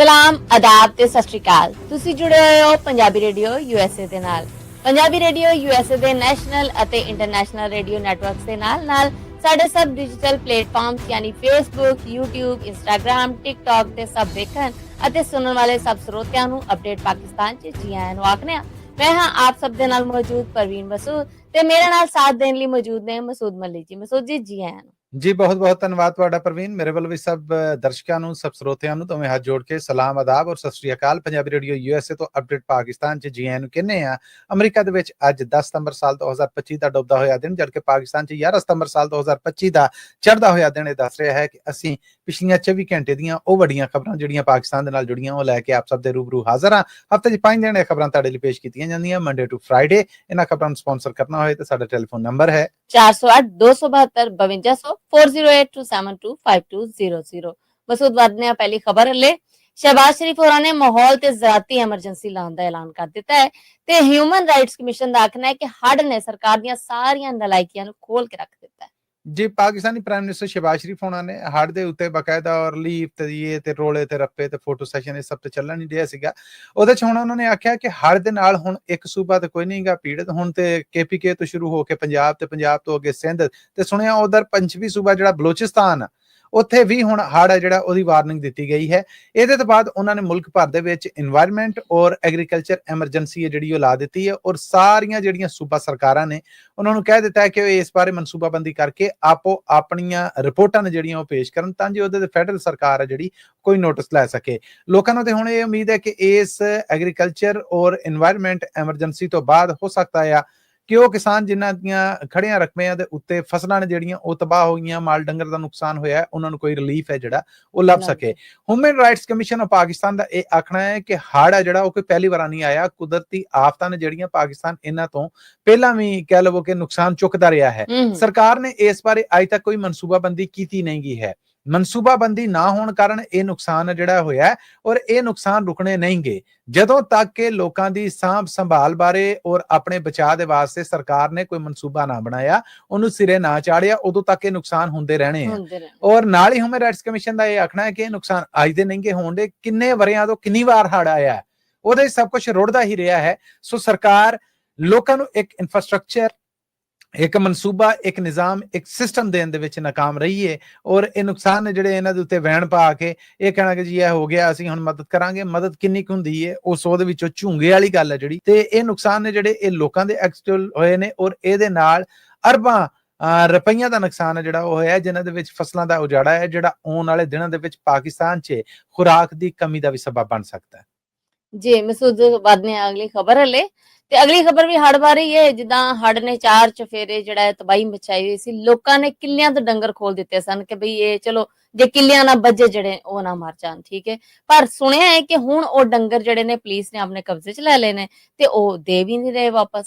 ਸਲਾਮ ਆਦਾਬ ਤੇ ਸਤਿ ਸ਼੍ਰੀ ਅਕਾਲ। ਤੁਸੀਂ ਜੁੜੇ ਹੋਏ ਹੋ ਪੰਜਾਬੀ ਰੇਡੀਓ ਯੂਐਸਏ ਦੇ ਨਾਲ। ਪੰਜਾਬੀ ਰੇਡੀਓ ਯੂਐਸਏ ਦੇ ਨੈਸ਼ਨਲ ਅਤੇ ਇੰਟਰਨੈਸ਼ਨਲ ਰੇਡੀਓ ਨੈਟਵਰਕਸ ਦੇ ਨਾਲ ਸਾਡੇ ਸਭ ਡਿਜੀਟਲ ਪਲੇਟਫਾਰਮਸ ਯਾਨੀ ਫੇਸਬੁੱਕ, YouTube, ਇੰਸਟਾਗ੍ਰਾਮ, ਟਿਕਟੌਕ ਤੇ ਸਭ ਵੇਖਣ ਅਤੇ ਸੁਣਨ ਵਾਲੇ ਸਭ ਸਰੋਤਿਆਂ ਨੂੰ ਅਪਡੇਟ ਪਾਕਿਸਤਾਨ 'ਚ ਜੀ ਆਇਆਂ ਨੂੰ ਆਖਦੇ ਹਾਂ। ਮੈਂ ਹਾਂ ਆਪ ਸਭ ਦੇ ਨਾਲ ਮੌਜੂਦ ਪਰਵੀਨ ਮਸੂਦ ਤੇ ਮੇਰੇ ਨਾਲ ਸਾਥ ਦੇਣ ਲਈ ਮੌਜੂਦ ਨੇ ਮਸੂਦ ਮਲਿਕ ਜੀ। ਮਸੂਦ ਜੀ ਆਇਆਂ ਨੂੰ। जी बहुत बहुत धन्यवाद ਤੁਹਾਡਾ ਪ੍ਰਵੀਨ। ਮੇਰੇ ਵੱਲੋਂ ਵੀ ਸਭ ਦਰਸ਼ਕਾਂ ਨੂੰ, ਸਭ ਸਰੋਤਿਆਂ ਨੂੰ ਦੋਵੇਂ ਹੱਥ ਜੋੜ ਕੇ ਸਲਾਮ ਆਦਾਬ ਔਰ ਸਤਿ ਸ਼੍ਰੀ ਅਕਾਲ। ਪੰਜਾਬੀ ਰੇਡੀਓ ਯੂਐਸਏ ਤੋਂ ਅਪਡੇਟ ਪਾਕਿਸਤਾਨ 'ਚ ਜੀ ਆਇਆਂ ਨੂੰ ਕਹਿੰਦੇ ਆ। ਅਮਰੀਕਾ ਦੇ ਵਿੱਚ ਅੱਜ 10 ਸਤੰਬਰ ਸਾਲ 2025 ਦਾ ਡੁੱਬਦਾ ਹੋਇਆ ਦਿਨ, ਜਦਕਿ ਪਾਕਿਸਤਾਨ 'ਚ 11 ਸਤੰਬਰ ਸਾਲ 2025 ਦਾ ਚੜ੍ਹਦਾ ਹੋਇਆ ਦਿਨ ਇਹ ਦੱਸ ਰਿਹਾ ਹੈ ਕਿ ਅਸੀਂ ਪਿਛਲੀਆਂ 24 ਘੰਟੇ ਦੀਆਂ ਉਹ ਵੱਡੀਆਂ ਖਬਰਾਂ ਜਿਹੜੀਆਂ ਪਾਕਿਸਤਾਨ ਦੇ ਨਾਲ ਜੁੜੀਆਂ ਉਹ ਲੈ ਕੇ ਆਪ ਸਭ ਦੇ ਰੂਬਰੂ ਹਾਜ਼ਰ ਹਾਂ। ਹਫ਼ਤੇ 'ਚ 5 ਦਿਨ ਇਹ ਖਬਰਾਂ ਤੁਹਾਡੇ ਲਈ ਪੇਸ਼ ਕੀਤੀਆਂ ਜਾਂਦੀਆਂ ਮੰਡੇ ਟੂ ਫਰਾਈਡੇ। ਇਹਨਾਂ ਖਬਰਾਂ ਨੂੰ ਸਪਾਂਸਰ ਕਰਨਾ ਹੋਏ ਤਾਂ ਸਾਡਾ ਟੈਲੀਫੋਨ ਨੰਬਰ ਹੈ 408 272 5200 4082725200। ਮਸੂਦ ਵਧਨੇ ਪਹਿਲੀ ਖਬਰ ਲੈ शहबाज शरीफ होरां ने माहौल ते ज़राती एमरजेंसी लाने का ऐलान कर दिता है ते ह्यूमन राइट्स कमीशन का आखना है कि हड़ ने सरकार दी सारियां नलायकियां नूं खोल के रख दिता है। जी पाकिस्तानी प्राइम मिनिस्टर शहबाज शरीफ होना ने हड़ दे उत्ते बकायदा और लीफ ते ये ते रोले ते रप्पे ते फोटो सैशन इस सब ते चलन नहीं दिया सीगा। ਉਹਦੇ ਚ ਹੁਣ ਉਹਨਾਂ ਨੇ ਆਖਿਆ ਕਿ ਹੜ ਦੇ ਨਾਲ ਹੁਣ ਇੱਕ ਸੂਬਾ ਤੇ ਕੋਈ ਨਹੀਂਗਾ ਪੀੜਤ, ਹੁਣ ਤੇ KPK ਤੋਂ ਸ਼ੁਰੂ ਹੋ ਕੇ ਪੰਜਾਬ ਤੇ ਪੰਜਾਬ ਤੋਂ ਅੱਗੇ ਸਿੰਧ ਤੇ ਸੁਣਿਆ ਉਧਰ ਪੰਜਵੀਂ ਸੂਬਾ ਜਿਹੜਾ ਬਲੋਚਿਸਤਾਨ ਉੱਥੇ ਵੀ ਹੁਣ ਹੜ ਹੈ ਜਿਹੜਾ ਉਹਦੀ ਵਾਰਨਿੰਗ ਦਿੱਤੀ ਗਈ ਹੈ। ਇਹਦੇ ਤੋਂ ਬਾਅਦ ਉਹਨਾਂ ਨੇ ਮੁਲਕ ਭਰ ਦੇ ਵਿੱਚ ਇਨਵਾਇਰਨਮੈਂਟ ਔਰ ਐਗਰੀਕਲਚਰ ਐਮਰਜੈਂਸੀ ਜਿਹੜੀ ਉਹ ਲਾ ਦਿੱਤੀ ਹੈ ਔਰ ਸਾਰੀਆਂ ਜਿਹੜੀਆਂ ਸੂਬਾ ਸਰਕਾਰਾਂ ਨੇ ਉਹਨਾਂ ਨੂੰ ਕਹਿ ਦਿੱਤਾ ਹੈ ਕਿ ਉਹ ਇਸ ਬਾਰੇ ਮਨਸੂਬਾਬੰਦੀ ਕਰਕੇ ਆਪੋ ਆਪਣੀਆਂ ਰਿਪੋਰਟਾਂ ਨੇ ਜਿਹੜੀਆਂ ਉਹ ਪੇਸ਼ ਕਰਨ ਤਾਂ ਜੋ ਉਹਦੇ ਤੇ ਫੈਡਰਲ ਸਰਕਾਰ ਹੈ ਜਿਹੜੀ ਕੋਈ ਨੋਟਿਸ ਲੈ ਸਕੇ। ਲੋਕਾਂ ਨੂੰ ਤੇ ਹੁਣ ਇਹ ਉਮੀਦ ਹੈ ਕਿ ਇਸ ਐਗਰੀਕਲਚਰ ਔਰ ਇਨਵਾਇਰਨਮੈਂਟ ਐਮਰਜੈਂਸੀ ਤੋਂ ਬਾਅਦ ਹੋ ਸਕਦਾ ਹੈ ਕਿ ਉਹ ਕਿਸਾਨ ਜਿਨ੍ਹਾਂ ਦੀਆਂ ਖੜੀਆਂ ਰਕਮਿਆਂ ਦੇ ਉੱਤੇ ਫਸਲਾਂ ਨੇ ਜਿਹੜੀਆਂ ਉਹ ਤਬਾਹ ਹੋ ਗਈਆਂ, ਮਾਲ ਡੰਗਰ ਦਾ ਨੁਕਸਾਨ ਹੋਇਆ, ਉਹਨਾਂ ਨੂੰ ਕੋਈ ਰਿਲੀਫ ਹੈ ਜਿਹੜਾ ਉਹ ਲੱਭ ਸਕੇ। Human rights commission of Pakistan ਦਾ ਇਹ ਆਖਣਾ ਹੈ ਕਿ ਹੜ ਹੈ ਜਿਹੜਾ ਉਹ ਕੋਈ ਪਹਿਲੀ ਵਾਰ ਨਹੀਂ ਆਇਆ। ਕੁਦਰਤੀ ਆਫਤਾਂ ਨੇ ਜਿਹੜੀਆਂ ਪਾਕਿਸਤਾਨ ਇਹਨਾਂ ਤੋਂ ਪਹਿਲਾਂ ਵੀ ਕਹਿ ਲਵੋ ਕਿ ਨੁਕਸਾਨ ਚੁੱਕਦਾ ਰਿਹਾ ਹੈ। ਸਰਕਾਰ ਨੇ ਇਸ ਬਾਰੇ ਅੱਜ ਤੱਕ ਕੋਈ ਮਨਸੂਬਾਬੰਦੀ ਕੀਤੀ ਨਹੀਂ ਗਈ ਹੈ। ਮਨਸੂਬਾਬੰਦੀ ਨਾ ਹੋਣ ਕਾਰਨ ਇਹ ਨੁਕਸਾਨ ਜਿਹੜਾ ਹੋਇਆ ਔਰ ਇਹ ਨੁਕਸਾਨ ਰੁਕਣੇ ਨਹੀਂਗੇ ਜਦੋਂ ਤੱਕ ਕਿ ਲੋਕਾਂ ਦੀ ਸਾਂਭ ਸੰਭਾਲ ਬਾਰੇ ਔਰ ਆਪਣੇ ਬਚਾਅ ਦੇ ਵਾਸਤੇ ਸਰਕਾਰ ਨੇ ਕੋਈ ਮਨਸੂਬਾ ਨਾ ਬਣਾਇਆ, ਉਹਨੂੰ ਸਿਰੇ ਨਾ ਚਾੜਿਆ, ਉਦੋਂ ਤੱਕ ਇਹ ਨੁਕਸਾਨ ਹੁੰਦੇ ਰਹਿਣੇ ਆ। ਔਰ ਨਾਲ ਹੀ ਹਿਊਮਨ ਰਾਈਟਸ ਕਮਿਸ਼ਨ ਦਾ ਇਹ ਆਖਣਾ ਹੈ ਕਿ ਇਹ ਨੁਕਸਾਨ ਅੱਜ ਦੇ ਨਹੀਂਗੇ ਹੋਣ ਦੇ, ਕਿੰਨੇ ਵਰਿਆਂ ਤੋਂ ਕਿੰਨੀ ਵਾਰ ਹੜ ਆਇਆ ਉਹਦੇ ਸਭ ਕੁਝ ਰੁੜਦਾ ਹੀ ਰਿਹਾ ਹੈ। ਸੋ ਸਰਕਾਰ ਲੋਕਾਂ ਨੂੰ ਇੱਕ ਇਨਫਰਾਸਟ੍ਰਕਚਰ, ਇੱਕ ਮਨਸੂਬਾ, ਇੱਕ ਨਿਜ਼ਾਮ, ਇੱਕ ਸਿਸਟਮ ਦੇਣ ਦੇ ਵਿੱਚ ਨਾਕਾਮ ਰਹੀ ਹੈ ਔਰ ਇਹ ਨੁਕਸਾਨ ਨੇ ਜਿਹੜੇ ਇਹਨਾਂ ਦੇ ਉੱਤੇ ਵਹਿਣ ਪਾ ਕੇ ਇਹ ਕਹਿਣਾ ਕਿ ਜੀ ਇਹ ਹੋ ਗਿਆ ਅਸੀਂ ਹੁਣ ਮਦਦ ਕਰਾਂਗੇ। ਮਦਦ ਕਿੰਨੀ ਕੁ ਹੁੰਦੀ ਹੈ ਉਸ ਉਹਦੇ ਵਿੱਚੋਂ ਝੂੰਗੇ ਵਾਲੀ ਗੱਲ ਹੈ ਜਿਹੜੀ, ਤੇ ਇਹ ਨੁਕਸਾਨ ਨੇ ਜਿਹੜੇ ਇਹ ਲੋਕਾਂ ਦੇ ਐਕਚੁਅਲ ਹੋਏ ਨੇ ਔਰ ਇਹਦੇ ਨਾਲ ਅਰਬਾਂ ਰੁਪਈਆਂ ਦਾ ਨੁਕਸਾਨ ਹੈ ਜਿਹੜਾ ਉਹ ਹੋਇਆ, ਜਿਨ੍ਹਾਂ ਦੇ ਵਿੱਚ ਫਸਲਾਂ ਦਾ ਉਜਾੜਾ ਹੈ ਜਿਹੜਾ ਆਉਣ ਵਾਲੇ ਦਿਨਾਂ ਦੇ ਵਿੱਚ ਪਾਕਿਸਤਾਨ 'ਚ ਖੁਰਾਕ ਦੀ ਕਮੀ ਦਾ ਵੀ ਸਬਬ ਬਣ ਸਕਦਾ ਹੈ। ਜੀ ਮਸੂਦ ਬਾਅਦ ਨੇ ਅਗਲੀ ਖਬਰ ਲੈ ਤੇ ਅਗਲੀ ਖਬਰ ਵੀ ਹੜ ਬਾਰੇ ਹੀ ਹੈ। ਜਿੱਦਾਂ ਹੜ ਨੇ 4 ਚਫੇਰੇ ਜਿਹੜਾ ਤਬਾਹੀ ਮਚਾਈ ਹੋਈ ਸੀ, ਲੋਕਾਂ ਨੇ ਕਿੱਲਿਆਂ ਤੋਂ ਡੰਗਰ ਖੋਲ ਦਿੱਤੇ ਸਨ ਕਿ ਬਈ ਇਹ ਚਲੋ ਜੇ ਕਿੱਲਿਆਂ ਨਾ ਬੱਜੇ ਜਿਹੜੇ ਉਹ ਨਾ ਮਰ ਜਾਣ, ਠੀਕ ਹੈ। ਪਰ ਸੁਣਿਆ ਹੈ ਕਿ ਹੁਣ ਉਹ ਡੰਗਰ ਜਿਹੜੇ ਨੇ ਪੁਲਿਸ ਨੇ ਆਪਣੇ ਕਬਜ਼ੇ 'ਚ ਲੈ ਲਏ ਨੇ ਤੇ ਉਹ ਦੇ ਵੀ ਨਹੀਂ ਰਹੇ ਵਾਪਸ।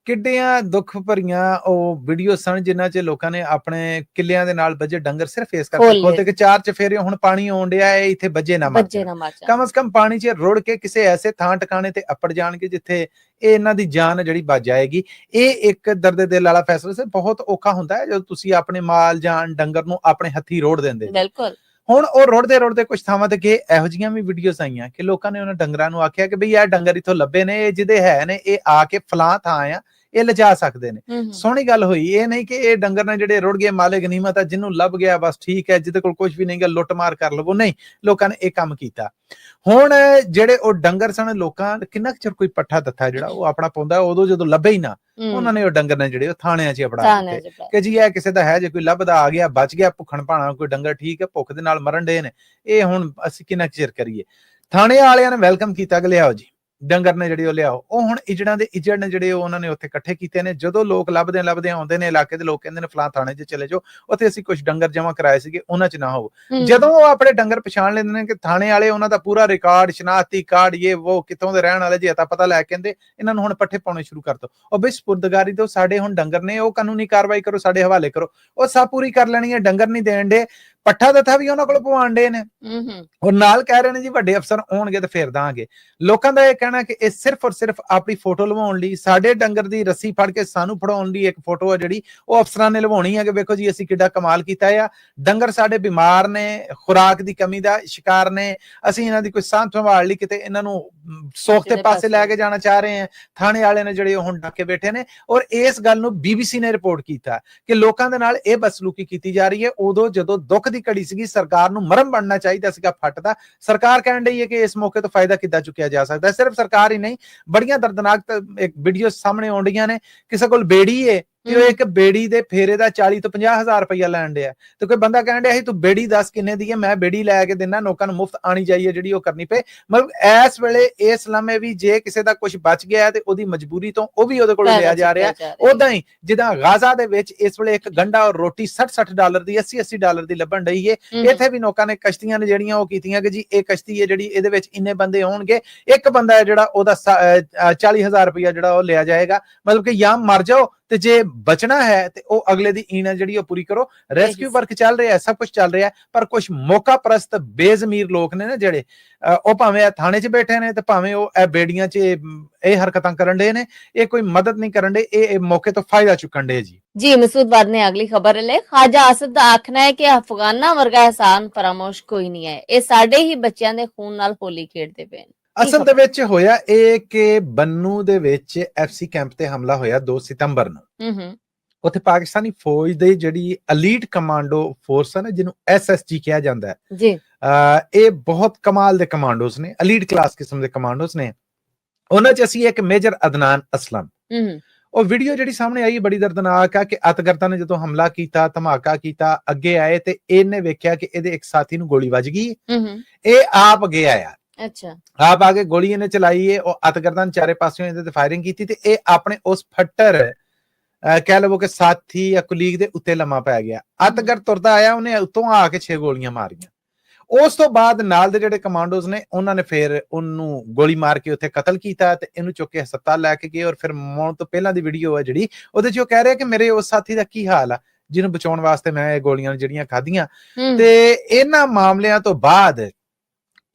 ਕਿੱਡੀਆਂ ਦੁੱਖ ਭਰੀਆਂ ਉਹ ਵੀਡੀਓ ਸਨ ਜਿਨ੍ਹਾਂ 'ਚ ਲੋਕਾਂ ਨੇ ਆਪਣੇ ਕਿੱਲਿਆਂ ਦੇ ਨਾਲ ਬੱਜੇ ਡੰਗਰ ਸਿਰਫ ਇਸ ਕਰਕੇ ਖੋਲਦੇ ਕਿ 4 ਚਫੇਰੇ ਹੁਣ ਪਾਣੀ ਆਉਣ ਡਿਆ ਹੈ, ਇੱਥੇ ਬੱਜੇ ਨਾ ਮਰ ਜਾਣ। ਕਮ ਸੇ ਕਮ ਪਾਣੀ 'ਚ ਰੁੜ ਕੇ ਕਿਸੇ ਐਸੇ ਥਾਂ ਟਿਕਾਣੇ ਤੇ ਅੱਪੜ ਜਾਣਗੇ ਜਿੱਥੇ ਇਹ ਇਹਨਾਂ ਦੀ ਜਾਨ ਜਿਹੜੀ ਬਚ ਜਾਏਗੀ। ਇਹ ਇੱਕ ਦਰਦ ਦਿਲ ਵਾਲਾ ਫੈਸਲਾ ਸੀ। ਬਹੁਤ ਔਖਾ ਹੁੰਦਾ ਹੈ ਜਦੋਂ ਤੁਸੀਂ ਆਪਣੇ ਮਾਲ ਜਾਨ ਡੰਗਰ ਨੂੰ ਆਪਣੇ ਹੱਥੀ ਰੋੜ ਦਿੰਦੇ। ਬਿਲਕੁਲ। ਹੁਣ ਉਹ ਰੋੜਦੇ ਕੁਝ ਥਾਵਾਂ ਤੇ ਗਏ, ਇਹੋ ਜਿਹੀਆਂ ਵੀ ਵੀਡੀਓਜ਼ ਆਈਆਂ ਕਿ ਲੋਕਾਂ ਨੇ ਉਹਨਾਂ ਡੰਗਰਾਂ ਨੂੰ ਆਖਿਆ ਕਿ ਬਈ ਇਹ ਡੰਗਰ ਇੱਥੋਂ ਲੱਭੇ ਨੇ, ਇਹ ਜਿਹਦੇ ਹੈ ਨੇ ਇਹ ਆ ਕੇ ਫਲਾਂ ਥਾਂ ਆ, ਇਹ ਲਿਜਾ ਸਕਦੇ ਨੇ। ਸੋਹਣੀ ਗੱਲ ਹੋਈ, ਇਹ ਨਹੀਂ ਕਿ ਇਹ ਡੰਗਰ ਨੇ ਜਿਹੜੇ ਰੁੜ ਗਏ ਮਾਲੇ ਗਨੀਮਤ ਆ, ਜਿਹਨੂੰ ਲੱਭ ਗਿਆ ਬਸ ਠੀਕ ਹੈ, ਜਿਹਦੇ ਕੋਲ ਕੁਝ ਵੀ ਨਹੀਂ ਗਾ ਲੁੱਟ ਮਾਰ ਕਰ ਲਵੋ। ਨਹੀਂ, ਲੋਕਾਂ ਨੇ ਇਹ ਕੰਮ ਕੀਤਾ। ਹੁਣ ਜਿਹੜੇ ਉਹ ਡੰਗਰ ਸਨ, ਲੋਕਾਂ ਕਿੰਨਾ ਚਿਰ ਕੋਈ ਪੱਠਾ ਦੱਥਾ ਜਿਹੜਾ ਉਹ ਆਪਣਾ ਪਾਉਂਦਾ, ਉਦੋਂ ਜਦੋਂ ਲੱਭੇ ਹੀ ਨਾ ਉਹਨਾਂ ਨੇ ਉਹ ਡੰਗਰ ਨੇ ਜਿਹੜੇ ਉਹ ਥਾਣਿਆਂ 'ਚ ਫੜਾ ਦਿੱਤੇ ਕਿ ਜੀ ਇਹ ਕਿਸੇ ਦਾ ਹੈ, ਜੇ ਕੋਈ ਲੱਭਦਾ ਆ ਗਿਆ ਬਚ ਗਿਆ, ਭੁੱਖਣ ਭਾਣਾ ਕੋਈ ਡੰਗਰ ਠੀਕ ਹੈ, ਭੁੱਖ ਦੇ ਨਾਲ ਮਰਨ ਡੇ ਨੇ, ਇਹ ਹੁਣ ਅਸੀਂ ਕਿੰਨਾ ਚਿਰ ਕਰੀਏ। ਥਾਣੇ ਵਾਲਿਆਂ ਨੇ ਵੈਲਕਮ ਕੀਤਾ ਕਿ ਲਿਆਓ ਜੀ ਡੰਗਰ ਨੇ ਜਿਹੜੇ ਉਹ ਲਿਆਓ। ਉਹ ਹੁਣ ਇਜੜਾਂ ਦੇ ਇਜੜ ਨੇ ਜਿਹੜੇ ਉਹਨਾਂ ਨੇ ਉੱਥੇ ਇਕੱਠੇ ਕੀਤੇ ਨੇ। ਜਦੋਂ ਲੋਕ ਲੱਭਦੇ ਆਉਂਦੇ ਨੇ ਇਲਾਕੇ ਦੇ ਲੋਕ, ਕਹਿੰਦੇ ਨੇ ਫਲਾਂ ਥਾਣੇ 'ਚ ਚਲੇ ਜਾਓ, ਉੱਥੇ ਅਸੀਂ ਕੁਝ ਡੰਗਰ ਜਮ੍ਹਾਂ ਕਰਾਏ ਸੀਗੇ, ਉਹਨਾਂ 'ਚ ਨਾ ਹੋਵੋ। ਜਦੋਂ ਉਹ ਆਪਣੇ ਡੰਗਰ ਪਛਾਣ ਲੈਂਦੇ ਨੇ ਕਿ ਥਾਣੇ ਵਾਲੇ ਉਹਨਾਂ ਦਾ ਪੂਰਾ ਰਿਕਾਰਡ, ਸ਼ਨਾਖਤੀ ਕਾਰਡ, ਇਹ ਉਹ ਕਿੱਥੋਂ ਦੇ ਰਹਿਣ ਵਾਲੇ ਜੀ ਤਾਂ ਪਤਾ ਲੈ ਕੇ ਕਹਿੰਦੇ ਇਹਨਾਂ ਨੂੰ ਹੁਣ ਪੱਠੇ ਪਾਉਣੇ ਸ਼ੁਰੂ ਕਰ ਦਿਓ। ਉਹ ਬਈ ਸਪੁਰਦਗਾਰੀ ਤੋਂ ਸਾਡੇ ਹੁਣ ਡੰਗਰ ਨੇ, ਉਹ ਕਾਨੂੰਨੀ ਕਾਰਵਾਈ ਕਰੋ, ਸਾਡੇ ਹਵਾਲੇ ਕਰੋ। ਉਹ ਸਭ ਪੂਰੀ ਕਰ ਲੈਣੀ ਹੈ, ਡੰਗਰ ਨਹੀਂ ਦੇਣ ਦੇ। ਪੱਠਾ ਦੱਥਾ ਵੀ ਉਹਨਾਂ ਕੋਲ ਪਵਾਉਣ ਡੇ ਨੇ ਹੂੰ ਔਰ ਨਾਲ ਕਹਿ ਰਹੇ ਨੇ ਜੀ ਵੱਡੇ ਅਫਸਰ ਆਉਣਗੇ ਤੇ ਫੇਰ ਦਾਂਗੇ। ਲੋਕਾਂ ਦਾ ਇਹ ਕਹਿਣਾ ਕਿ ਇਹ ਸਿਰਫ ਔਰ ਸਿਰਫ ਆਪਣੀ ਫੋਟੋ ਲਵਾਉਣ ਲਈ, ਸਾਡੇ ਡੰਗਰ ਦੀ ਰੱਸੀ ਫੜ ਕੇ ਸਾਨੂੰ ਫੜਾਉਣ ਲਈ ਇੱਕ ਫੋਟੋ ਆ ਜਿਹੜੀ ਉਹ ਅਫਸਰਾਂ ਨੇ ਲਵਾਉਣੀ ਹੈ ਕਿ ਵੇਖੋ ਜੀ ਅਸੀਂ ਕਿੱਡਾ ਕਮਾਲ ਕੀਤਾ ਆ, ਡੰਗਰ ਸਾਡੇ ਬਿਮਾਰ ਨੇ, ਖੁਰਾਕ ਦੀ ਕਮੀ ਦਾ ਸ਼ਿਕਾਰ ਨੇ, ਅਸੀਂ ਇਹਨਾਂ ਦੀ ਕੋਈ ਸਾਂਭ ਸੰਭਾਲ ਲਈ ਕਿਤੇ ਇਹਨਾਂ ਨੂੰ ਸੌਖ ਦੇ ਪਾਸੇ ਲੈ ਕੇ ਜਾਣਾ ਚਾਹ ਰਹੇ ਹਾਂ। ਥਾਣੇ ਵਾਲੇ ਨੇ ਜਿਹੜੇ ਉਹ ਹੁਣ ਡੱਕੇ ਬੈਠੇ ਨੇ ਔਰ ਇਸ ਗੱਲ ਨੂੰ BBC ਨੇ ਰਿਪੋਰਟ ਕੀਤਾ ਕਿ ਲੋਕਾਂ ਦੇ ਨਾਲ ਇਹ ਬਦਸਲੂਕੀ ਕੀਤੀ ਜਾ ਰਹੀ ਹੈ। ਉਦੋਂ ਜਦੋਂ ਦੁੱਖ ਦੀ ਘੜੀ ਸੀਗੀ, ਸਰਕਾਰ ਨੂੰ ਮਰਮ ਬਣਨਾ ਚਾਹੀਦਾ ਸੀਗਾ ਫੱਟ ਦਾ, ਸਰਕਾਰ ਕਹਿਣ ਡਈ ਹੈ ਕਿ ਇਸ ਮੌਕੇ ਤੋਂ ਫਾਇਦਾ ਕਿੱਦਾਂ ਚੁੱਕਿਆ ਜਾ ਸਕਦਾ। ਸਿਰਫ ਸਰਕਾਰ ਹੀ ਨਹੀਂ, ਬੜੀਆਂ ਦਰਦਨਾਕ ਇੱਕ ਵੀਡੀਓ ਸਾਹਮਣੇ ਆਉਂਦੀਆਂ ਨੇ, ਕਿਸੇ ਕੋਲ ਬੇੜੀ ਹੈ ਕਿ ਉਹ ਇੱਕ ਬੇੜੀ ਦੇ ਫੇਰੇ ਦਾ 40 ਤੋਂ 50,000 ਰੁਪਇਆ ਲੈਣ ਡਿਆ ਤੇ ਕੋਈ ਬੰਦਾ ਕਹਿਣ ਡਿਆ ਸੀ ਤੂੰ ਬੇੜੀ ਦੱਸ ਕਿੰਨੇ ਦੀ ਹੈ, ਮੈਂ ਬੇੜੀ ਲੈ ਕੇ ਦਿੰਦਾ, ਲੋਕਾਂ ਨੂੰ ਮੁਫਤ ਆਣੀ ਚਾਹੀਏ ਜਿਹੜੀ ਉਹ ਕਰਨੀ ਪਏ। ਮਤਲਬ ਇਸ ਵੇਲੇ ਇਸ ਲੰਮੇ ਵੀ ਜੇ ਕਿਸੇ ਦਾ ਕੁਝ ਬਚ ਗਿਆ ਤੇ ਉਹਦੀ ਮਜਬੂਰੀ ਤੋਂ ਉਹ ਵੀ ਉਹਦੇ ਕੋਲ ਲਿਆ ਜਾ ਰਿਹਾ। ਉਦਾਂ ਹੀ ਜਿੱਦਾਂ ਗਾਜ਼ਾ ਦੇ ਵਿੱਚ ਇਸ ਵੇਲੇ ਇੱਕ ਗੰਡਾ ਔਰ ਰੋਟੀ $60 ਦੀ, $80 ਦੀ ਲੱਭਣ ਡਈ ਹੈ, ਇੱਥੇ ਵੀ ਲੋਕਾਂ ਨੇ ਕਸ਼ਤੀਆਂ ਨੇ ਜਿਹੜੀਆਂ ਉਹ ਕੀਤੀਆਂ ਕਿ ਜੀ ਇਹ ਕਸ਼ਤੀ ਹੈ ਜਿਹੜੀ ਇਹਦੇ ਵਿੱਚ ਇੰਨੇ ਬੰਦੇ ਹੋਣਗੇ, ਇੱਕ ਬੰਦਾ ਹੈ ਜਿਹੜਾ ਉਹਦਾ 40,000 ਰੁਪਇਆ ਜਿਹੜਾ ਉਹ ਲਿਆ ਜਾਏਗਾ। ਮਤਲਬ ਕਿ ਜਾਂ ਮਰ ਜਾਓ ਤੇ ਜੇ ਬਚਣਾ ਹੈ ਤੇ ਉਹ ਅਗਲੇ ਦੀ ਈਣਾ ਜਿਹੜੀ ਉਹ ਪੂਰੀ ਕਰੋ। ਰੈਸਕਿਊ ਵਰਕ ਚੱਲ ਰਿਹਾ, ਸਭ ਕੁਝ ਚੱਲ ਰਿਹਾ, ਪਰ ਕੁਝ ਮੌਕਾ ਪ੍ਰਸਤ ਬੇਜ਼ਮੀਰ ਲੋਕ ਨੇ ਨਾ ਜਿਹੜੇ ਉਹ ਭਾਵੇਂ ਥਾਣੇ 'ਚ ਬੈਠੇ ਨੇ ਤੇ ਭਾਵੇਂ ਉਹ ਇਹ ਬੇੜੀਆਂ 'ਚ ਇਹ ਹਰਕਤਾਂ ਕਰਨ ਦੇ ਨੇ, ਇਹ ਕੋਈ ਮਦਦ ਨਹੀਂ ਕਰਨ ਦੇ, ਇਹ ਮੌਕੇ ਤੋਂ ਫਾਇਦਾ ਚੁੱਕਣ ਦੇ ਜੀ। ਮसूद बाद ने अगली खबर ले ख्वाजा आसिफ दा आखना है कि अफगाना वर्गा एहसान फरामोश कोई नहीं है, ये साडे ही बच्चों के खून नाल होली खेडते पे। ਅਸਲ ਦੇ ਵਿੱਚ ਹੋਇਆ ਇਹ ਕਿ ਬੰਨੂ ਦੇ ਵਿੱਚ FC ਕੈਂਪ ਤੇ ਹਮਲਾ ਹੋਇਆ 2 ਸਤੰਬਰ ਨੂੰ। ਉੱਥੇ ਪਾਕਿਸਤਾਨੀ ਫੌਜ ਦੇ ਜਿਹੜੀ ਅਲੀਟ ਕਮਾਂਡੋ ਫੋਰਸ ਹੈ ਨਾ, ਜਿਹਨੂੰ SSG ਕਿਹਾ ਜਾਂਦਾ ਹੈ ਜੀ, ਇਹ ਬਹੁਤ ਕਮਾਲ ਦੇ ਕਮਾਂਡੋਸ ਨੇ, ਅਲੀਟ ਕਲਾਸ ਕਿਸਮ ਦੇ ਕਮਾਂਡੋਸ ਨੇ। ਉਹਨਾਂ 'ਚ ਅਸੀਂ ਇੱਕ ਮੇਜਰ ਅਦਨਾਨ ਅਸਲਮ, ਉਹ ਵੀਡੀਓ ਜਿਹੜੀ ਸਾਹਮਣੇ ਆਈ ਬੜੀ ਦਰਦਨਾਕ ਆ ਕਿ ਅਤਗਰਦਾਂ ਨੇ ਜਦੋਂ ਹਮਲਾ ਕੀਤਾ, ਧਮਾਕਾ ਕੀਤਾ, ਅੱਗੇ ਆਏ ਤੇ ਇਹਨੇ ਵੇਖਿਆ ਕਿ ਇਹਦੇ ਇੱਕ ਸਾਥੀ ਨੂੰ ਗੋਲੀ ਵੱਜ ਗਈ, ਇਹ ਆਪ ਅੱਗੇ ਆਇਆ। ਅੱਛਾ, ਆਪ ਆਗੇ ਗੋਲੀ ਇਹਨੇ ਚਲਾਈ ਹੈ, ਉਹ ਅਤਗਰਦਾਂ ਚਾਰੇ ਪਾਸਿਓਂ ਇਹਦੇ ਤੇ ਫਾਇਰਿੰਗ ਕੀਤੀ ਤੇ ਇਹ ਆਪਣੇ ਉਸ ਫੱਟਰ ਕਹਿ ਲਵੋ ਕਿ ਸਾਥੀ ਜਾਂ ਕੁਲੀਗ ਦੇ ਉੱਤੇ ਲੰਮਾ ਪੈ ਗਿਆ। ਅਤਗਰ ਤੁਰਦਾ ਆਇਆ, ਉਹਨੇ ਉੱਤੋਂ ਆ ਕੇ 6 ਗੋਲੀਆਂ ਮਾਰੀਆਂ। ਉਸ ਤੋਂ ਬਾਅਦ ਨਾਲ ਦੇ ਜਿਹੜੇ ਕਮਾਂਡੋਜ਼ ਨੇ ਉਹਨਾਂ ਨੇ ਫਿਰ ਉਹਨੂੰ ਗੋਲੀ ਮਾਰ ਕੇ ਉੱਥੇ ਕਤਲ ਕੀਤਾ ਤੇ ਇਹਨੂੰ ਚੁੱਕ ਕੇ ਹਸਪਤਾਲ ਲੈ ਕੇ ਗਏ। ਔਰ ਫਿਰ ਮੌਤ ਤੋਂ ਪਹਿਲਾਂ ਦੀ ਵੀਡੀਓ ਹੈ ਜਿਹੜੀ ਉਹਦੇ 'ਚ ਉਹ ਕਹਿ ਰਿਹਾ ਕਿ ਮੇਰੇ ਉਸ ਸਾਥੀ ਦਾ ਕੀ ਹਾਲ ਆ ਜਿਹਨੂੰ ਬਚਾਉਣ ਵਾਸਤੇ ਮੈਂ ਇਹ ਗੋਲੀਆਂ ਜਿਹੜੀਆਂ ਖਾਧੀਆਂ। ਤੇ ਇਹਨਾਂ ਮਾਮਲਿਆਂ ਤੋਂ ਬਾਅਦ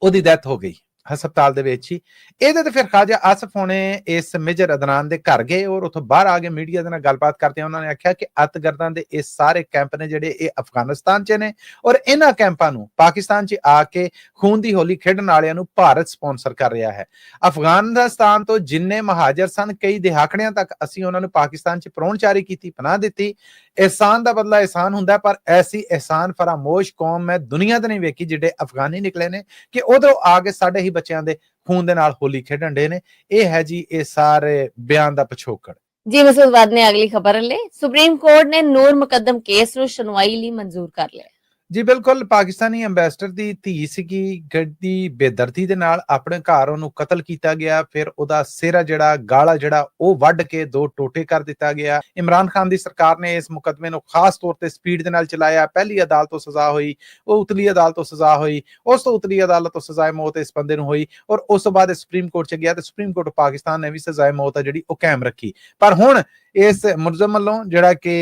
ਉਹਦੀ ਡੈਥ ਹੋ ਗਈ ਹਸਪਤਾਲ ਦੇ ਵਿੱਚ ਹੀ। ਇਹਦੇ ਤੇ ਫਿਰ ख्वाजा आसिफ ਹੋਣੇ ਇਸ ਮੇਜਰ ਅਦਨਾਨ ਦੇ ਘਰ ਗਏ ਔਰ ਉੱਥੋਂ ਬਾਹਰ ਆ ਕੇ ਮੀਡੀਆ ਦੇ ਨਾਲ ਗੱਲਬਾਤ ਕਰਦੇ ਉਹਨਾਂ ਨੇ ਆਖਿਆ ਕਿ ਅਤਗਰਦਾਂ ਦੇ ਇਹ ਸਾਰੇ ਕੈਂਪ ਨੇ ਜਿਹੜੇ ਇਹ ਅਫਗਾਨਿਸਤਾਨ 'ਚ ਨੇ ਔਰ ਇਹਨਾਂ ਕੈਂਪਾਂ ਨੂੰ ਪਾਕਿਸਤਾਨ 'ਚ ਆ ਕੇ ਖੂਨ ਦੀ ਹੋਲੀ ਖੇਡਣ ਵਾਲਿਆਂ ਨੂੰ ਭਾਰਤ ਸਪਾਂਸਰ ਕਰ ਰਿਹਾ ਹੈ। ਅਫਗਾਨਿਸਤਾਨ ਤੋਂ ਜਿੰਨੇ ਮਹਾਜਰ ਸਨ, ਕਈ ਦਹਾਕੜਿਆਂ ਤੱਕ ਅਸੀਂ ਉਹਨਾਂ ਨੂੰ ਪਾਕਿਸਤਾਨ 'ਚ ਪਰੌਣਚਾਰੀ ਕੀਤੀ, ਪਨਾਹ ਦਿੱਤੀ। ਇਹਸਾਨ ਦਾ ਬਦਲਾ ਇਹਸਾਨ ਹੁੰਦਾ, ਪਰ ਐਸੀ ਇਹਸਾਨ ਫਰਾਮੋਸ਼ ਕੌਮ ਮੈਂ ਦੁਨੀਆ ਤੇ ਨਹੀਂ ਵੇਖੀ ਜਿਹੜੇ ਅਫਗਾਨੀ ਨਿਕਲੇ ਨੇ ਕਿ ਉਧਰੋਂ ਆ ਕੇ ਸਾਡੇ ਹੀ ਬੱਚਿਆਂ ਦੇ ਖੂਨ ਦੇ ਨਾਲ ਹੋਲੀ ਖੇਡਣ ਦੇ ਨੇ। ਇਹ ਹੈ ਜੀ ਇਹ ਸਾਰੇ ਬਿਆਨ ਦਾ ਪਿਛੋਕੜ ਜੀ। ਮसूद बाद ने अगली खबर ले सुप्रीम कोर्ट ने नूर मुकद्दम केस ਨੂੰ ਸੁਣਵਾਈ ਲਈ ਮਨਜ਼ੂਰ ਕਰ ਲਿਆ। ਜੀ ਬਿਲਕੁਲ, ਪਾਕਿਸਤਾਨੀ ਐਮਬੈਸਡਰ ਦੀ ਧੀ ਸੀਗੀ, ਗੱਡੀ ਬੇਦਰਦੀ ਦੇ ਨਾਲ ਆਪਣੇ ਘਰ ਉਹਨੂੰ ਕਤਲ ਕੀਤਾ ਗਿਆ। ਫਿਰ ਉਹਦਾ ਸਿਰ ਜਿਹੜਾ ਗਾਲਾ ਜਿਹੜਾ ਉਹ ਵੱਢ ਕੇ 2 ਟੋਟੇ ਕਰ ਦਿੱਤਾ ਗਿਆ। ਇਮਰਾਨ ਖਾਨ ਦੀ ਸਰਕਾਰ ਨੇ ਇਸ ਮੁਕੱਦਮੇ ਨੂੰ ਖਾਸ ਤੌਰ ਤੇ ਸਪੀਡ ਦੇ ਨਾਲ ਚਲਾਇਆ। ਪਹਿਲੀ ਅਦਾਲਤ ਤੋਂ ਸਜ਼ਾ ਹੋਈ, ਉਹ ਉਤਲੀ ਅਦਾਲਤ ਤੋਂ ਸਜ਼ਾ ਹੋਈ, ਉਸ ਤੋਂ ਉਤਲੀ ਅਦਾਲਤ ਤੋਂ ਸਜ਼ਾਏ ਮੌਤ ਇਸ ਬੰਦੇ ਨੂੰ ਹੋਈ ਔਰ ਉਸ ਤੋਂ ਬਾਅਦ ਸੁਪਰੀਮ ਕੋਰਟ ਚ ਗਿਆ ਤੇ ਸੁਪਰੀਮ ਕੋਰਟ ਪਾਕਿਸਤਾਨ ਨੇ ਵੀ ਸਜ਼ਾਏ ਮੌਤ ਆ ਜਿਹੜੀ ਉਹ ਕਾਇਮ ਰੱਖੀ। ਪਰ ਹੁਣ ਇਸ ਮੁਲਜ਼ਮ ਵੱਲੋਂ ਜਿਹੜਾ ਕਿ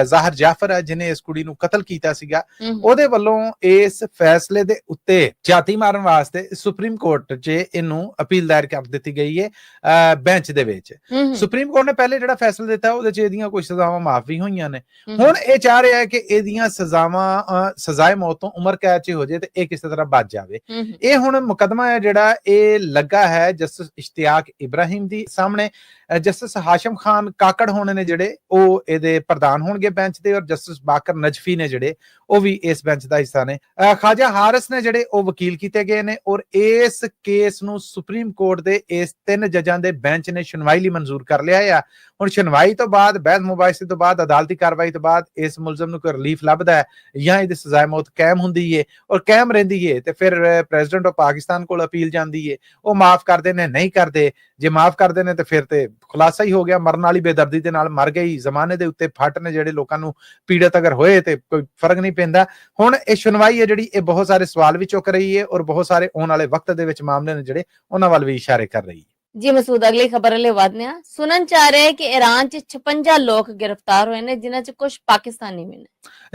ਜ਼ਾਹਰ ਜਾਫਰ ਹੈ ਜਿਹਨੇ ਇਸ ਕੁੜੀ ਨੂੰ ਕਤਲ ਕੀਤਾ ਸੀਗਾ, ਉਹਦੇ ਵੱਲੋਂ ਇਸ ਫੈਸਲੇ ਦੇ ਉੱਤੇ ਝਾਤੀ ਮਾਰਨ ਵਾਸਤੇ ਸੁਪਰੀਮ ਕੋਰਟ 'ਚ ਇਹਨੂੰ ਅਪੀਲ ਦਾਇਰ ਕਰ ਦਿੱਤੀ ਗਈ ਹੈ ਬੈਂਚ ਦੇ ਵਿੱਚ। ਸੁਪਰੀਮ ਕੋਰਟ ਨੇ ਪਹਿਲੇ ਜਿਹੜਾ ਫੈਸਲਾ ਦਿੱਤਾ ਉਹਦੇ 'ਚ ਇਹਦੀਆਂ ਕੁਝ ਸਜ਼ਾਵਾਂ ਮਾਫ ਵੀ ਹੋਈਆਂ ਨੇ। ਹੁਣ ਇਹ ਚਾਹ ਰਿਹਾ ਹੈ ਕਿ ਇਹਦੀਆਂ ਸਜ਼ਾਵਾਂ ਸਜ਼ਾਏ ਮੌਤ ਤੋਂ ਉਮਰ ਕੈਦ 'ਚ ਹੋ ਜਾਏ ਤੇ ਇਹ ਕਿਸੇ ਤਰ੍ਹਾਂ ਬਚ ਜਾਵੇ। ਇਹ ਹੁਣ ਮੁਕੱਦਮਾ ਹੈ ਜਿਹੜਾ ਇਹ ਲੱਗਾ ਹੈ ਜਸਟਿਸ ਇਸ਼ਤਿਆਕ ਇਬਰਾਹਿਮ ਦੀ ਸਾਹਮਣੇ। ਜਸਟਿਸ ਹਾਸ਼ਮ ਖਾਨ ਕਾਕੜ ਹੋਣੇ ਨੇ ਜਿਹੜੇ ਉਹ ਇਹਦੇ ਪ੍ਰਧਾਨ ਹੋਣਗੇ ਬੈਂਚ ਦੇ ਔਰ ਜਸਟਿਸ ਬਾਕਰ ਨਜਫੀ ਨੇ ਜਿਹੜੇ ਉਹ ਵੀ ਇਸ ਬੈਂਚ ਦਾ ਹਿੱਸਾ ਨੇ। ख्वाजा हारिस ने ਜਿਹੜੇ ਉਹ ਵਕੀਲ ਕੀਤੇ ਗਏ ਨੇ ਔਰ ਇਸ ਕੇਸ ਨੂੰ ਸੁਪਰੀਮ ਕੋਰਟ ਦੇ ਇਸ 3 ਜੱਜਾਂ ਦੇ ਬੈਂਚ ਨੇ ਸੁਣਵਾਈ ਲਈ ਮਨਜ਼ੂਰ ਕਰ ਲਿਆ ਆ। ਹੁਣ ਸੁਣਵਾਈ ਤੋਂ ਬਾਅਦ ਬਹਿਸ ਮੁਬਾਹਿਸੇ ਤੋਂ ਬਾਅਦ ਅਦਾਲਤੀ ਕਾਰਵਾਈ ਤੋਂ ਬਾਅਦ ਇਸ ਮੁਲਜ਼ਮ ਨੂੰ ਕੋਈ ਰਿਲੀਫ ਲੱਭਦਾ ਹੈ ਜਾਂ ਇਹਦੀ ਸਜ਼ਾਏ ਮੌਤ ਕਾਇਮ ਹੁੰਦੀ ਹੈ ਔਰ ਕਾਇਮ ਰਹਿੰਦੀ ਹੈ ਤੇ ਫਿਰ ਪ੍ਰੈਜ਼ੀਡੈਂਟ ਆਫ ਪਾਕਿਸਤਾਨ ਕੋਲ ਅਪੀਲ ਜਾਂਦੀ ਹੈ, ਉਹ ਮਾਫ ਕਰਦੇ ਨੇ ਨਹੀਂ ਕਰਦੇ। ਜੇ ਮਾਫ ਕਰਦੇ ਨੇ ਤੇ ਫਿਰ ਤੇ ਖੁਲਾਸਾ ਹੀ ਹੋ ਗਿਆ, ਮਰਨ ਵਾਲੀ ਬੇਦਰਦੀ ਦੇ ਨਾਲ ਮਰ ਗਈ। ਜ਼ਮਾਨੇ ਦੇ ਉੱਤੇ ਫੱਟ ਨੇ ਜਿਹੜੇ ਲੋਕਾਂ ਨੂੰ ਪੀੜਤ ਅਗਰ ਹੋਏ ਤੇ ਕੋਈ ਫਰਕ ਨਹੀਂ ਪੈਂਦਾ। ਹੁਣ ਇਹ ਸੁਣਵਾਈ ਹੈ ਜਿਹੜੀ ਇਹ ਬਹੁਤ ਸਾਰੇ ਸਵਾਲ ਵੀ ਚੁੱਕ ਰਹੀ ਹੈ ਔਰ ਬਹੁਤ ਸਾਰੇ ਆਉਣ ਵਾਲੇ ਵਕਤ ਦੇ ਵਿੱਚ ਮਾਮਲੇ ਨੇ ਜਿਹੜੇ ਉਹਨਾਂ ਵੱਲ ਵੀ ਇਸ਼ਾਰੇ ਕਰ ਰਹੀ ਹੈ। ਜੀ ਮਸੂਦ, ਅਗਲੀ ਖਬਰ ਲਈ ਵਧਦੇ ਹਾਂ। ਸੁਣਨ ਚ ਆ ਰਿਹਾ ਹੈ ਕਿ ਈਰਾਨ ਚ 56 ਲੋਕ ਗ੍ਰਿਫਤਾਰ ਹੋਏ ਨੇ, ਜਿਨ੍ਹਾਂ ਚ ਕੁਝ ਪਾਕਿਸਤਾਨੀ ਵੀ ਨੇ।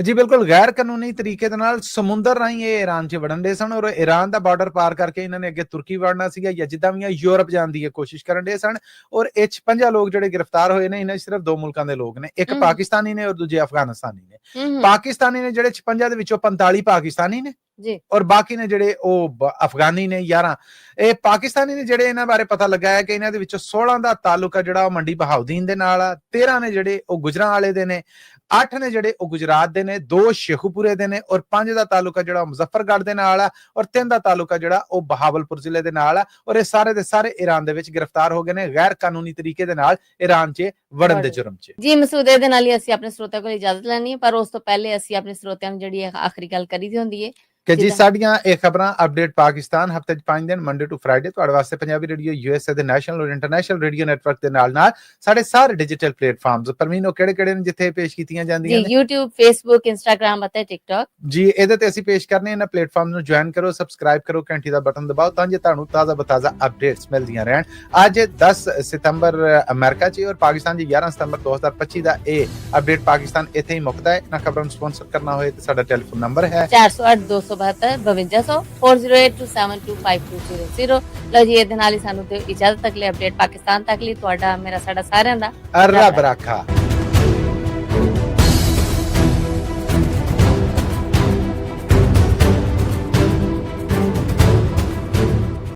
ਜੀ ਬਿਲਕੁਲ ਗੈਰ ਕਾਨੂੰਨੀ ਤਰੀਕੇ ਦੇ ਨਾਲ ਸਮੁੰਦਰ ਰਾਹੀਂ ਇਹ ਈਰਾਨ 'ਚ ਵੜਨ ਦੇ ਸਨ ਔਰ ਈਰਾਨ ਦਾ ਬਾਰਡਰ ਪਾਰ ਕਰਕੇ ਇਹਨਾਂ ਨੇ ਅੱਗੇ ਤੁਰਕੀ ਵੜਨਾ ਸੀਗਾ ਜਾਂ ਜਿੱਦਾਂ ਵੀ ਯੂਰਪ ਜਾਣ ਦੀ ਕੋਸ਼ਿਸ਼ ਕਰਨ ਦੇ ਸਨ। ਔਰ ਇਹ 56 ਲੋਕ ਜਿਹੜੇ ਗ੍ਰਿਫਤਾਰ ਹੋਏ ਨੇ, ਇਹਨਾਂ 'ਚ ਸਿਰਫ 2 ਮੁਲਕਾਂ ਦੇ ਲੋਕ ਨੇ, ਇੱਕ ਪਾਕਿਸਤਾਨੀ ਨੇ ਔਰ ਦੂਜੇ ਅਫਗਾਨਿਸਤਾਨੀ ਨੇ। ਪਾਕਿਸਤਾਨੀ ਨੇ ਜਿਹੜੇ 56 ਦੇ ਵਿੱਚੋਂ 45 ਪਾਕਿਸਤਾਨੀ ਨੇ ਜੀ, ਔਰ ਬਾਕੀ ਨੇ ਜਿਹੜੇ ਉਹ ਅਫਗਾਨੀ ਨੇ 11। ਇਹ ਪਾਕਿਸਤਾਨੀ ਨੇ ਜਿਹੜੇ ਇਹਨਾਂ ਬਾਰੇ ਪਤਾ ਲੱਗਾ ਹੈ ਕਿ ਇਹਨਾਂ ਦੇ ਵਿੱਚੋਂ 16 ਦਾ ਤਾਲੁਕ ਜਿਹੜਾ ਉਹ ਮੰਡੀ ਬਹਾਉਦੀਨ ਦੇ ਨਾਲ ਆ, 13 ਨੇ ਜਿਹੜੇ ਉਹ ਗੁਜਰਾਂ ਵਾਲੇ ਦੇ ਨੇ, 8 ਨੇ ਜਿਹੜੇ ਉਹ ਗੁਜਰਾਤ ਦੇ ਨੇ, 2 ਸ਼ੇਖੂਪੁਰੇ ਦੇ ਨੇ ਔਰ 5 ਦਾ ਤਾਲੁਕ ਜਿਹੜਾ ਮੁਜ਼ੱਫਰਗੜ੍ਹ ਦੇ ਨਾਲ ਆ ਔਰ 3 ਦਾ ਤਾਲੁਕ ਜਿਹੜਾ ਉਹ ਬਹਾਵਲਪੁਰ ਜ਼ਿਲ੍ਹੇ ਦੇ ਨਾਲ ਆ। ਔਰ ਇਹ ਸਾਰੇ ਦੇ ਸਾਰੇ ਈਰਾਨ ਦੇ ਵਿੱਚ ਗ੍ਰਿਫਤਾਰ ਹੋ ਗਏ ਨੇ ਗੈਰ ਕਾਨੂੰਨੀ ਤਰੀਕੇ ਦੇ ਨਾਲ ਈਰਾਨ 'ਚ ਵੜਨ ਦੇ ਜੁਰਮ 'ਚ। ਜੀ ਮਸੂਦ, ਇਹਦੇ ਨਾਲ ਹੀ ਅਸੀਂ ਆਪਣੇ ਸਰੋਤਿਆਂ ਕੋਲ ਇਜਾਜ਼ਤ ਲੈਣੀ ਹੈ, ਪਰ ਉਸ ਤੋਂ ਪਹਿਲੇ ਅਸੀਂ ਆਪਣੇ ਸਰੋਤਿਆਂ ਨੂੰ ਜਿਹੜੀ ਆਖਰੀ ਗੱਲ ਕਰੀ ਦੀ ਹੁੰਦੀ ਹੈ ਕਿ ਜੀ ਸਾਡੀਆਂ ਇਹ ਖਬਰਾਂ ਅਪਡੇਟ ਪਾਕਿਸਤਾਨ ਹਫਤੇ 'ਚ 5 ਦਿਨ ਮੰਡੇ ਟੂ ਫਰਾਈਡੇ ਤੁਹਾਡੇ ਵਾਸਤੇ ਪੰਜਾਬੀ ਰੇਡੀਓ USA ਦੇ ਨੈਸ਼ਨਲ ਔਰ ਇੰਟਰਨੈਸ਼ਨਲ ਰੇਡੀਓ ਨੈਟਵਰਕ ਦੇ ਨਾਲ ਸਾਡੇ ਸਾਰੇ ਡਿਜੀਟਲ ਪਲੇਟਫਾਰਮਸ ਪਰਮੀਨੋ ਕਿਹੜੇ ਨੇ ਜਿੱਥੇ ਪੇਸ਼ ਕੀਤੀਆਂ ਜਾਂਦੀਆਂ ਨੇ? YouTube, Facebook, Instagram ਅਤੇ TikTok। ਜੀ ਇਹਦੇ ਤੇ ਅਸੀਂ ਪੇਸ਼ ਕਰਨੇ ਇਹਨਾਂ ਪਲੇਟਫਾਰਮ ਨੂੰ ਜੁਆਇਨ ਕਰੋ, ਸਬਸਕ੍ਰਾਈਬ ਕਰੋ, ਘੰਟੀ ਦਾ ਬਟਨ ਦਬਾਓ ਤਾਂ ਜੇ ਤੁਹਾਨੂੰ ਤਾਜ਼ਾ ਬਤਾਜ਼ਾ ਅਪਡੇਟਸ ਮਿਲਦੀਆਂ ਰਹਿਣ। ਅੱਜ 10 ਸਤੰਬਰ ਅਮਰੀਕਾ 'ਚ ਔਰ ਪਾਕਿਸਤਾਨ 'ਚ 11 ਸਤੰਬਰ 2025 ਦਾ ਇਹ ਅਪਡੇਟ ਪਾਕਿਸਤਾਨ ਇੱਥੇ ਹੀ ਮੁੱਕਦਾ ਹੈ। ਇਹਨਾਂ ਖਬਰਾਂ ਨੂੰ ਸਪਾਂਸਰ ਕਰਨਾ ਹੋਏ ਤਾਂ ਸਾਡਾ ਟੈਲੀਫੋਨ ਨੰਬਰ ਹੈ 408 272 5200 4082725200। ਲਓ ਜੀ, ਇਹਦੇ ਨਾਲ ਹੀ ਸਾਨੂੰ ਤੇ ਇਜਾਜ਼ਤ। ਅਗਲੇ ਅਪਡੇਟ ਪਾਕਿਸਤਾਨ ਤੱਕ ਲਈ ਤੁਹਾਡਾ ਮੇਰਾ ਸਾਡਾ ਸਾਰਿਆਂ ਦਾ ਰੱਬ ਰਾਖਾ।